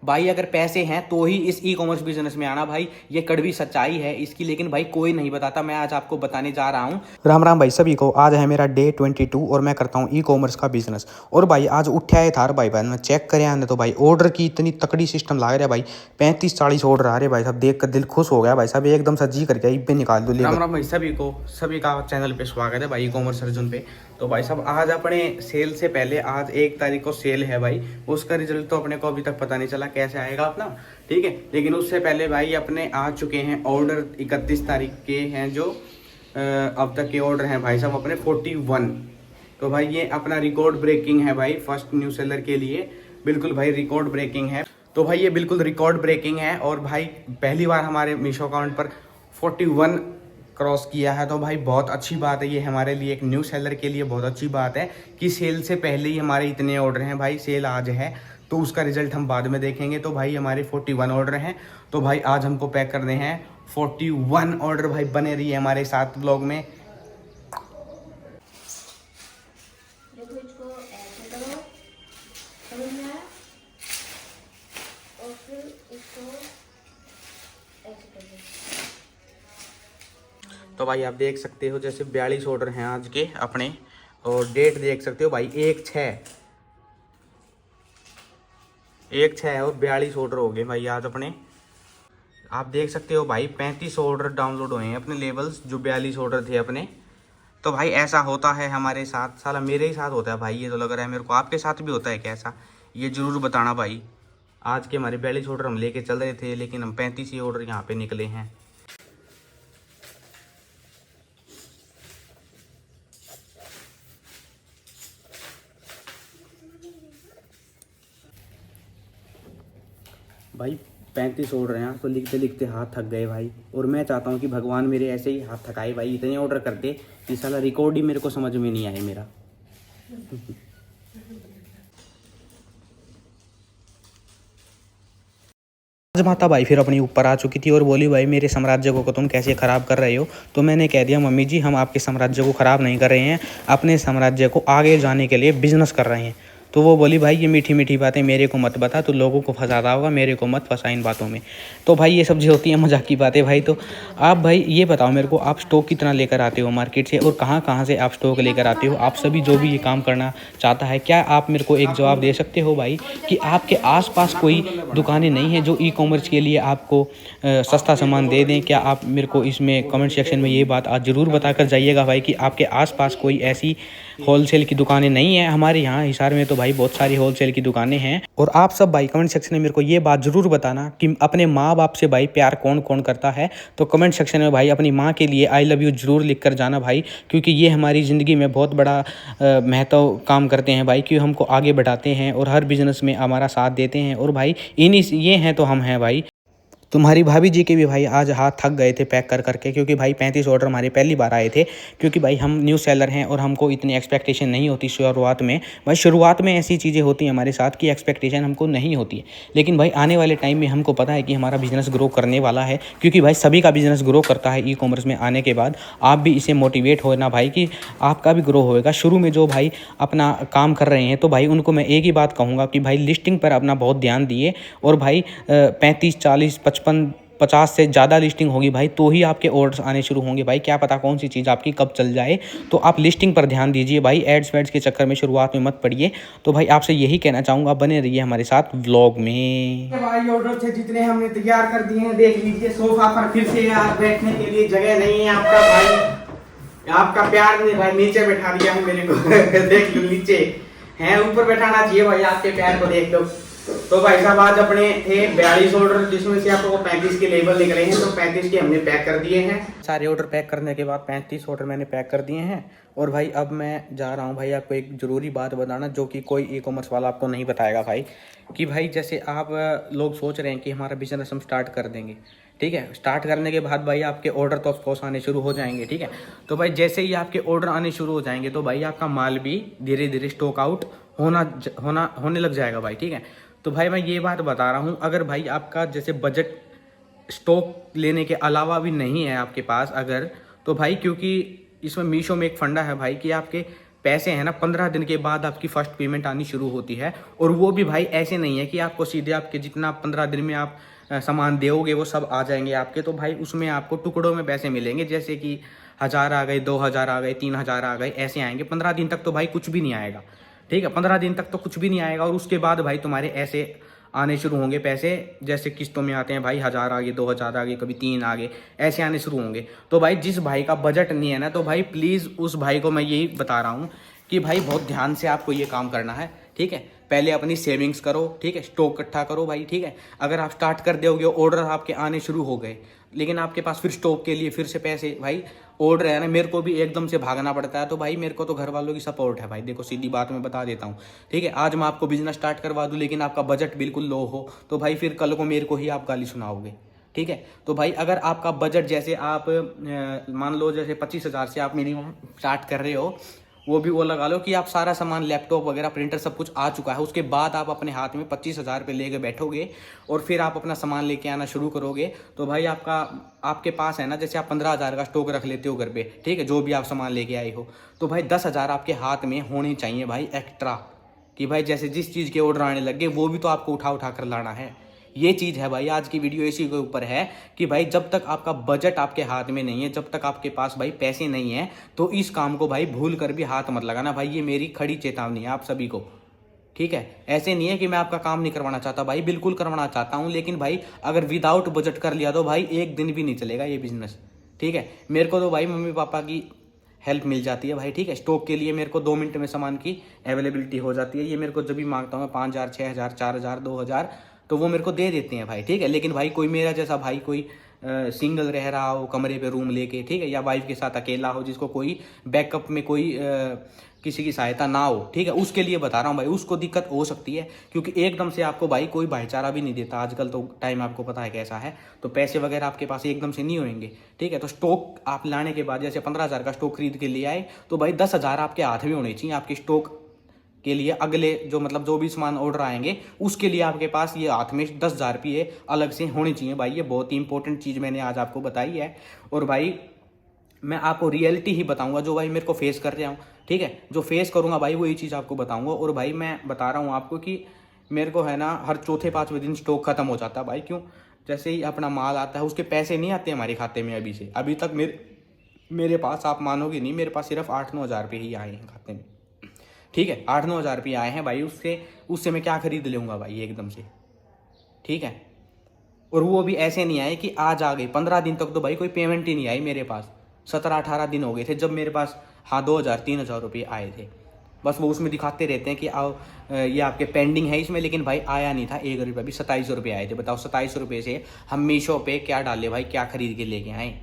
भाई अगर पैसे हैं तो ही इस ई कॉमर्स बिजनेस में आना भाई, ये कड़वी सच्चाई है इसकी, लेकिन भाई कोई नहीं बताता। मैं आज आपको बताने जा रहा हूँ। राम राम भाई सभी को। आज है मेरा डे 22 और मैं करता हूँ ई कॉमर्स का बिजनेस। और भाई आज उठा है थार भाई मैं चेक करे आने, तो भाई ऑर्डर की इतनी तकड़ी सिस्टम लग रहा है भाई, 35-40 ऑर्डर आ रहे भाई साहब। देख कर दिल खुश हो गया भाई साहब, एकदम सा जी करके इब्बे निकाल दो। राम राम भाई सभी को, सभी का चैनल पे स्वागत है भाई ई कॉमर्स अर्जुन पे। तो भाई साहब आज अपने सेल से पहले, आज 1 तारीख को सेल है भाई, उसका रिजल्ट तो अपने को अभी तक पता नहीं चला कैसे आएगा अपना, ठीक है। लेकिन उससे पहले भाई अपने आ चुके हैं ऑर्डर, 31 तारीख के हैं जो अब तक के ऑर्डर हैं भाई साहब अपने 41। तो भाई ये अपना रिकॉर्ड ब्रेकिंग है भाई, फर्स्ट न्यू सेलर के लिए बिल्कुल भाई रिकॉर्ड ब्रेकिंग है। तो भाई ये बिल्कुल रिकॉर्ड ब्रेकिंग है और भाई पहली बार हमारे मीशो अकाउंट पर 41 क्रॉस किया है। तो भाई बहुत अच्छी बात है, ये हमारे लिए एक न्यू सेलर के लिए बहुत अच्छी बात है कि सेल से पहले ही हमारे इतने ऑर्डर हैं भाई। सेल आज है तो उसका रिजल्ट हम बाद में देखेंगे। तो भाई हमारे 41 ऑर्डर हैं। तो भाई आज हमको पैक करने हैं 41 ऑर्डर। भाई बने रहिए हमारे साथ ब्लॉग में। देखो इसको ऐसे करो, समझ में आया? और फिर इसको ऐसे कर दो। तो भाई आप देख सकते हो जैसे 42 ऑर्डर हैं आज के अपने, और डेट देख सकते हो भाई 1/6 और 42 ऑर्डर हो गए भाई आज अपने। आप देख सकते हो भाई 35 ऑर्डर डाउनलोड हुए हैं अपने लेवल्स, जो 42 ऑर्डर थे अपने। तो भाई ऐसा होता है हमारे साथ, साला मेरे ही साथ होता है भाई, ये तो लग रहा है मेरे को। आपके साथ भी होता है क्या ऐसा? ये जरूर बताना भाई। आज के हमारे 42 ऑर्डर हम लेके चल रहे थे, लेकिन हम 35 ही ऑर्डर यहाँ पे निकले हैं। भाई 35 ऑर्डर हैं, तो लिखते लिखते हाथ थक गए भाई। और मैं चाहता हूँ कि भगवान मेरे ऐसे ही हाथ थकाए भाई, इतने ऑर्डर करते कि साला रिकॉर्ड ही मेरे को समझ में नहीं आए मेरा। आज माता भाई फिर अपनी ऊपर आ चुकी थी और बोली भाई मेरे साम्राज्य को तुम कैसे ख़राब कर रहे हो। तो मैंने कह दिया मम्मी जी हम आपके साम्राज्य को ख़राब नहीं कर रहे हैं, अपने साम्राज्य को आगे जाने के लिए बिजनेस कर रहे हैं। तो वो बोली भाई ये मीठी मीठी बातें मेरे को मत बता, तो लोगों को फंसाता होगा, मेरे को मत फंसा इन बातों में। तो भाई ये सब जो होती है मजाक की बातें भाई। तो आप भाई ये बताओ मेरे को, आप स्टॉक कितना लेकर आते हो मार्केट से, और कहाँ कहाँ से आप स्टॉक लेकर आते हो? आप सभी जो भी ये काम करना चाहता है, क्या आप मेरे को एक जवाब दे सकते हो भाई कि आपके आसपास कोई दुकानें नहीं हैं जो ई कॉमर्स के लिए आपको सस्ता सामान दे दें? क्या आप मेरे को इसमें कमेंट सेक्शन में ये बात आज ज़रूर बताकर जाइएगा भाई कि आपके आसपास कोई ऐसी होलसेल की दुकानें नहीं है। हमारे यहाँ हिसार में तो भाई बहुत सारी होलसेल की दुकानें हैं। और आप सब भाई कमेंट सेक्शन में मेरे को ये बात ज़रूर बताना कि अपने माँ बाप से भाई प्यार कौन कौन करता है। तो कमेंट सेक्शन में भाई अपनी माँ के लिए आई लव यू ज़रूर लिख कर जाना भाई, क्योंकि ये हमारी ज़िंदगी में बहुत बड़ा महत्व काम करते हैं भाई, क्योंकि हमको आगे बढ़ाते हैं और हर बिज़नेस में हमारा साथ देते हैं। और भाई इन्हीं ये हैं तो हम हैं भाई। तुम्हारी भाभी जी के भी भाई आज हाथ थक गए थे पैक कर करके, क्योंकि भाई 35 ऑर्डर हमारे पहली बार आए थे। क्योंकि भाई हम न्यू सेलर हैं और हमको इतनी एक्सपेक्टेशन नहीं होती शुरुआत में। भाई शुरुआत में ऐसी चीज़ें होती हैं हमारे साथ कि एक्सपेक्टेशन हमको नहीं होती है, लेकिन भाई आने वाले टाइम में हमको पता है कि हमारा बिजनेस ग्रो करने वाला है। क्योंकि भाई सभी का बिजनेस ग्रो करता है ई कॉमर्स में आने के बाद। आप भी इसे मोटिवेट होना भाई कि आपका भी ग्रो होएगा। शुरू में जो भाई अपना काम कर रहे हैं तो भाई उनको मैं एक ही बात कहूँगा कि भाई लिस्टिंग पर अपना बहुत ध्यान दिए। और भाई 35, 40, 55, 50 से ज़्यादा लिस्टिंग होगी भाई तो ही आपके ऑर्डर्स आने शुरू होंगे भाई। क्या पता कौन सी चीज़ आपकी कब चल जाए। तो आप लिस्टिंग पर ध्यान दीजिए भाई, एड्स वेड्स के चक्कर में शुरुआत में मत पड़िए। तो भाई आपसे यही कहना चाहूँगा, बने रहिए हमारे साथ व्लॉग में। भाई ऑर्डर थे जितने हमने तैयार कर दिए हैं, देख लीजिए। सोफा पर फिर से यार बैठने के लिए जगह नहीं है आपका भाई, आपका प्यार नहीं भाई, नीचे बैठा दिया है मेरे को। देख लो नीचे है, ऊपर बैठाना चाहिए भाई, आपके प्यार को देख लो। तो भाई साहब आज अपने थे 42 ऑर्डर, जिसमें से आपको 35 के लेबल निकले हैं। तो 35 के हमने पैक कर दिए हैं। सारे ऑर्डर पैक करने के बाद 35 ऑर्डर मैंने पैक कर दिए हैं। और भाई अब मैं जा रहा हूँ भाई आपको एक ज़रूरी बात बताना, जो कि कोई ई कॉमर्स वाला आपको नहीं बताएगा भाई। कि भाई जैसे आप लोग सोच रहे हैं कि हमारा बिजनेस हम स्टार्ट कर देंगे, ठीक है। स्टार्ट करने के बाद भाई आपके ऑर्डर तो ऑफकोर्स आने शुरू हो जाएंगे, ठीक है। तो भाई जैसे ही आपके ऑर्डर आने शुरू हो जाएंगे तो भाई आपका माल भी धीरे धीरे स्टॉक आउट होने लग जाएगा भाई, ठीक है। तो भाई मैं ये बात बता रहा हूँ, अगर भाई आपका जैसे बजट स्टॉक लेने के अलावा भी नहीं है आपके पास अगर, तो भाई क्योंकि इसमें मीशो में एक फंडा है भाई कि आपके पैसे हैं ना 15 दिन के बाद आपकी फर्स्ट पेमेंट आनी शुरू होती है। और वो भी भाई ऐसे नहीं है कि आपको सीधे आपके जितना 15 दिन में आप सामान दोगे वो सब आ जाएंगे आपके। तो भाई उसमें आपको टुकड़ों में पैसे मिलेंगे, जैसे कि 1000 आ गए, 2000 आ गए, 3000 आ गए, ऐसे आएंगे। 15 दिन तक तो भाई कुछ भी नहीं आएगा, ठीक है। 15 दिन तक तो कुछ भी नहीं आएगा और उसके बाद भाई तुम्हारे ऐसे आने शुरू होंगे पैसे, जैसे किस्तों में आते हैं भाई, 1000 आ गए, 2000 आ गए, कभी 3 आ गए, ऐसे आने शुरू होंगे। तो भाई जिस भाई का बजट नहीं है ना, तो भाई प्लीज़ उस भाई को मैं यही बता रहा हूँ कि भाई बहुत ध्यान से आपको ये काम करना है, ठीक है। पहले अपनी सेविंग्स करो, ठीक है, स्टॉक इकट्ठा करो भाई, ठीक है। अगर आप स्टार्ट कर दोगे, ऑर्डर आपके आने शुरू हो गए, लेकिन आपके पास फिर स्टॉक के लिए फिर से पैसे, भाई ऑर्डर है ना, मेरे को भी एकदम से भागना पड़ता है। तो भाई मेरे को तो घर वालों की सपोर्ट है भाई, देखो सीधी बात मैं बता देता हूँ, ठीक है। आज मैं आपको बिजनेस स्टार्ट करवा दूँ लेकिन आपका बजट बिल्कुल लो हो, तो भाई फिर कल को मेरे को ही आप गाली सुनाओगे, ठीक है। तो भाई अगर आपका बजट जैसे आप मान लो जैसे 25,000 से आप मिनिमम स्टार्ट कर रहे हो, वो भी वो लगा लो कि आप सारा सामान लैपटॉप वगैरह प्रिंटर सब कुछ आ चुका है, उसके बाद आप अपने हाथ में 25,000 रुपये लेके बैठोगे और फिर आप अपना सामान लेके आना शुरू करोगे, तो भाई आपके पास है ना, जैसे आप 15,000 का स्टॉक रख लेते हो घर पे, ठीक है, जो भी आप सामान लेके आए हो, तो भाई 10,000 आपके हाथ में होने चाहिए भाई एक्स्ट्रा, कि भाई जैसे जिस चीज़ के ऑर्डर आने लगे वो भी तो आपको उठा उठा कर लाना है। ये चीज़ है भाई, आज की वीडियो इसी के ऊपर है कि भाई जब तक आपका बजट आपके हाथ में नहीं है, जब तक आपके पास भाई पैसे नहीं है, तो इस काम को भाई भूल कर भी हाथ मत लगाना भाई। ये मेरी खड़ी चेतावनी है आप सभी को, ठीक है। ऐसे नहीं है कि मैं आपका काम नहीं करवाना चाहता भाई, बिल्कुल करवाना चाहता हूँ, लेकिन भाई अगर विदाउट बजट कर लिया तो भाई एक दिन भी नहीं चलेगा ये बिजनेस, ठीक है। मेरे को तो भाई मम्मी पापा की हेल्प मिल जाती है भाई, ठीक है। स्टॉक के लिए मेरे को 2 मिनट में सामान की अवेलेबिलिटी हो जाती है। ये मेरे को जब भी मांगता हूँ 5,000, 6,000, 4,000, 2,000, तो वो मेरे को दे देते हैं भाई, ठीक है। लेकिन भाई कोई मेरा जैसा भाई कोई सिंगल रह रहा हो कमरे पे रूम लेके, ठीक है, या वाइफ के साथ अकेला हो, जिसको कोई बैकअप में कोई किसी की सहायता ना हो, ठीक है, उसके लिए बता रहा हूँ भाई, उसको दिक्कत हो सकती है, क्योंकि एकदम से आपको भाई कोई भाईचारा भी नहीं देता आजकल, तो टाइम आपको पता है कैसा है, तो पैसे वगैरह आपके पास एकदम से नहीं होंगे, ठीक है। तो स्टॉक आप लाने के बाद जैसे 15,000 का स्टॉक खरीद के ले आए, तो भाई 10,000 आपके हाथ में होने चाहिए आपके स्टॉक के लिए। अगले जो मतलब जो भी सामान ऑर्डर आएंगे उसके लिए आपके पास ये हाथ में 10,000 रुपये अलग से होने चाहिए भाई। ये बहुत ही इंपॉर्टेंट चीज़ मैंने आज आपको बताई है, और भाई मैं आपको रियलिटी ही बताऊंगा जो भाई मेरे को फेस कर रहा हूँ, ठीक है। जो फेस करूंगा भाई वही चीज़ आपको बताऊंगा। और भाई मैं बता रहा हूँ आपको कि मेरे को है ना हर चौथे 5वें दिन स्टॉक खत्म हो जाता है भाई। क्यों? जैसे ही अपना माल आता है उसके पैसे नहीं आते हमारे खाते में अभी तक मेरे पास, आप मानोगे नहीं, मेरे पास सिर्फ 8-9 हज़ार रुपये ही आए हैं खाते में, ठीक है। 8-9 हज़ार रुपये आए हैं भाई, उससे मैं क्या खरीद लूँगा भाई एकदम से, ठीक है। और वो भी ऐसे नहीं आए कि आज आ गए, 15 दिन तक तो भाई कोई पेमेंट ही नहीं आई मेरे पास। 17-18 दिन हो गए थे जब मेरे पास 2,000-3,000 रुपये आए थे। बस वो उसमें दिखाते रहते हैं कि आओ ये आपके पेंडिंग है इसमें, लेकिन भाई आया नहीं था 1 रुपया भी। 27 रुपये आए थे। बताओ 27 रुपये से हम मीशो पे क्या डाले भाई, क्या खरीद के लेके आए,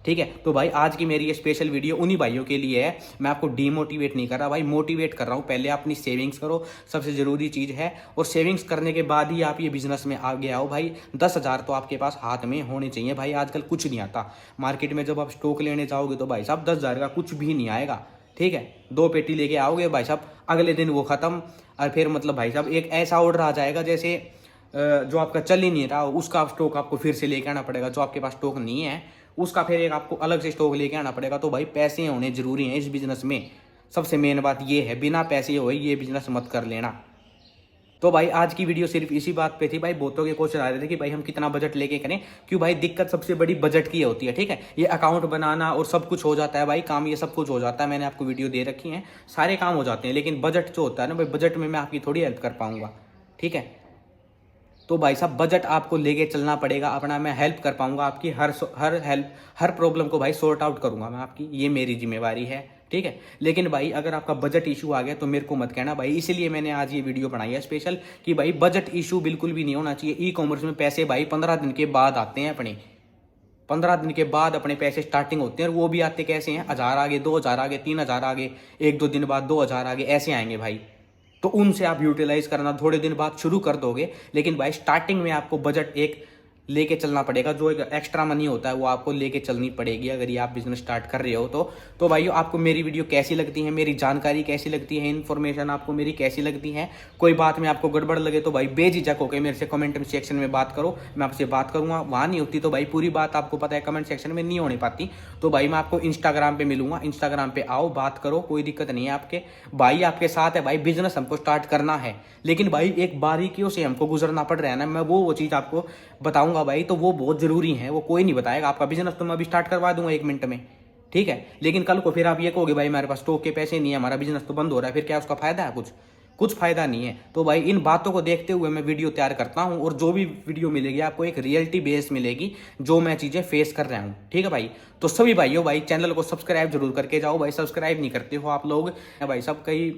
ठीक है। तो भाई आज की मेरी ये स्पेशल वीडियो उन्हीं भाइयों के लिए है। मैं आपको डीमोटिवेट नहीं कर रहा भाई, मोटिवेट कर रहा हूँ। पहले अपनी सेविंग्स करो, सबसे ज़रूरी चीज़ है, और सेविंग्स करने के बाद ही आप ये बिजनेस में आगे आओ भाई। 10,000 तो आपके पास हाथ में होने चाहिए भाई। आजकल कुछ नहीं आता मार्केट में, जब आप स्टॉक लेने जाओगे तो भाई साहब 10,000 का कुछ भी नहीं आएगा, ठीक है। 2 पेटी लेके आओगे भाई साहब, अगले दिन वो ख़त्म, और फिर मतलब भाई साहब एक ऐसा ऑर्डर आ जाएगा जैसे जो आपका चल ही नहीं रहा, उसका स्टॉक आपको फिर से लेके आना पड़ेगा। जो आपके पास स्टॉक नहीं है उसका फिर एक आपको अलग से स्टॉक लेके आना पड़ेगा। तो भाई पैसे होने जरूरी हैं इस बिज़नेस में। सबसे मेन बात ये है, बिना पैसे हो ये बिज़नेस मत कर लेना। तो भाई आज की वीडियो सिर्फ इसी बात पे थी भाई। बहुतों के क्वेश्चन आ रहे थे कि भाई हम कितना बजट लेके करें, क्यों भाई दिक्कत सबसे बड़ी बजट की होती है, ठीक है। ये अकाउंट बनाना और सब कुछ हो जाता है भाई, काम ये सब कुछ हो जाता है, मैंने आपको वीडियो दे रखी है, सारे काम हो जाते हैं, लेकिन बजट जो होता है ना भाई, बजट में मैं आपकी थोड़ी हेल्प कर पाऊंगा, ठीक है। तो भाई साहब बजट आपको लेके चलना पड़ेगा अपना। मैं हेल्प कर पाऊंगा आपकी, हर प्रॉब्लम को भाई सॉर्ट आउट करूंगा मैं आपकी, ये मेरी जिम्मेवारी है, ठीक है। लेकिन भाई अगर आपका बजट इशू आ गया तो मेरे को मत कहना भाई। इसीलिए मैंने आज ये वीडियो बनाई है स्पेशल कि भाई बजट इशू बिल्कुल भी नहीं होना चाहिए। ई कॉमर्स में पैसे भाई 15 दिन के बाद आते हैं अपने, 15 दिन के बाद अपने पैसे स्टार्टिंग होते हैं। और वो भी आते कैसे हैं, 1000 आगे, 2000 आगे, 3000 आगे, 1-2 दिन बाद 2000 आगे, ऐसे आएंगे भाई। तो उनसे आप यूटिलाइज करना थोड़े दिन बाद शुरू कर दोगे। लेकिन भाई स्टार्टिंग में आपको बजट एक लेके चलना पड़ेगा। जो एक एक्स्ट्रा मनी होता है वो आपको लेके चलनी पड़ेगी अगर ये आप बिजनेस स्टार्ट कर रहे हो तो भाइयों आपको मेरी वीडियो कैसी लगती है, मेरी जानकारी कैसी लगती है, इन्फॉर्मेशन आपको मेरी कैसी लगती है, कोई बात में आपको गड़बड़ लगे तो भाई बेझिझक होकर मेरे से कमेंट सेक्शन में बात करो, मैं आपसे बात करूंगा। वहाँ नहीं होती तो भाई पूरी बात आपको पता है कमेंट सेक्शन में नहीं होने पाती, तो भाई मैं आपको इंस्टाग्राम पे मिलूंगा, इंस्टाग्राम पे आओ, बात करो, कोई दिक्कत नहीं है। आपके भाई आपके साथ है भाई, बिजनेस हमको स्टार्ट करना है, लेकिन भाई एक बारीकियों से हमको गुजरना पड़ रहा है ना, मैं वो चीज़ आपको बताऊंगा भाई, तो वो बहुत ज़रूरी है, वो कोई नहीं बताएगा। आपका बिजनेस तो मैं अभी स्टार्ट करवा दूंगा 1 मिनट में, ठीक है, लेकिन कल को फिर आप ये कहोगे भाई हमारे पास स्टॉक के पैसे नहीं है, हमारा बिजनेस तो बंद हो रहा है, फिर क्या उसका फायदा है? कुछ फायदा नहीं है। तो भाई इन बातों को देखते हुए मैं वीडियो तैयार करता हूं, और जो भी वीडियो मिलेगी आपको एक रियलिटी बेस मिलेगी, जो मैं चीज़ें फेस कर रहा हूं, ठीक है भाई। तो सभी भाइयों भाई चैनल को सब्सक्राइब जरूर करके जाओ भाई, सब्सक्राइब नहीं करते हो आप लोग भाई, सब कई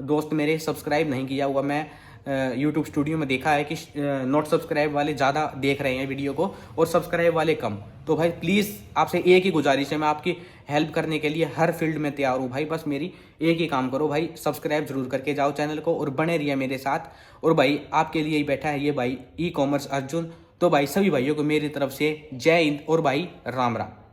दोस्त मेरे सब्सक्राइब नहीं किया हुआ, मैं यूट्यूब स्टूडियो में देखा है कि नॉट सब्सक्राइब वाले ज़्यादा देख रहे हैं वीडियो को और सब्सक्राइब वाले कम। तो भाई प्लीज़ आपसे एक ही गुजारिश है, मैं आपकी हेल्प करने के लिए हर फील्ड में तैयार हूँ भाई, बस मेरी एक ही काम करो भाई, सब्सक्राइब जरूर करके जाओ चैनल को और बने रहिए मेरे साथ। और भाई आपके लिए ही बैठा है ये भाई ई कॉमर्स अर्जुन। तो भाई सभी भाइयों को मेरी तरफ से जय हिंद और भाई राम राम।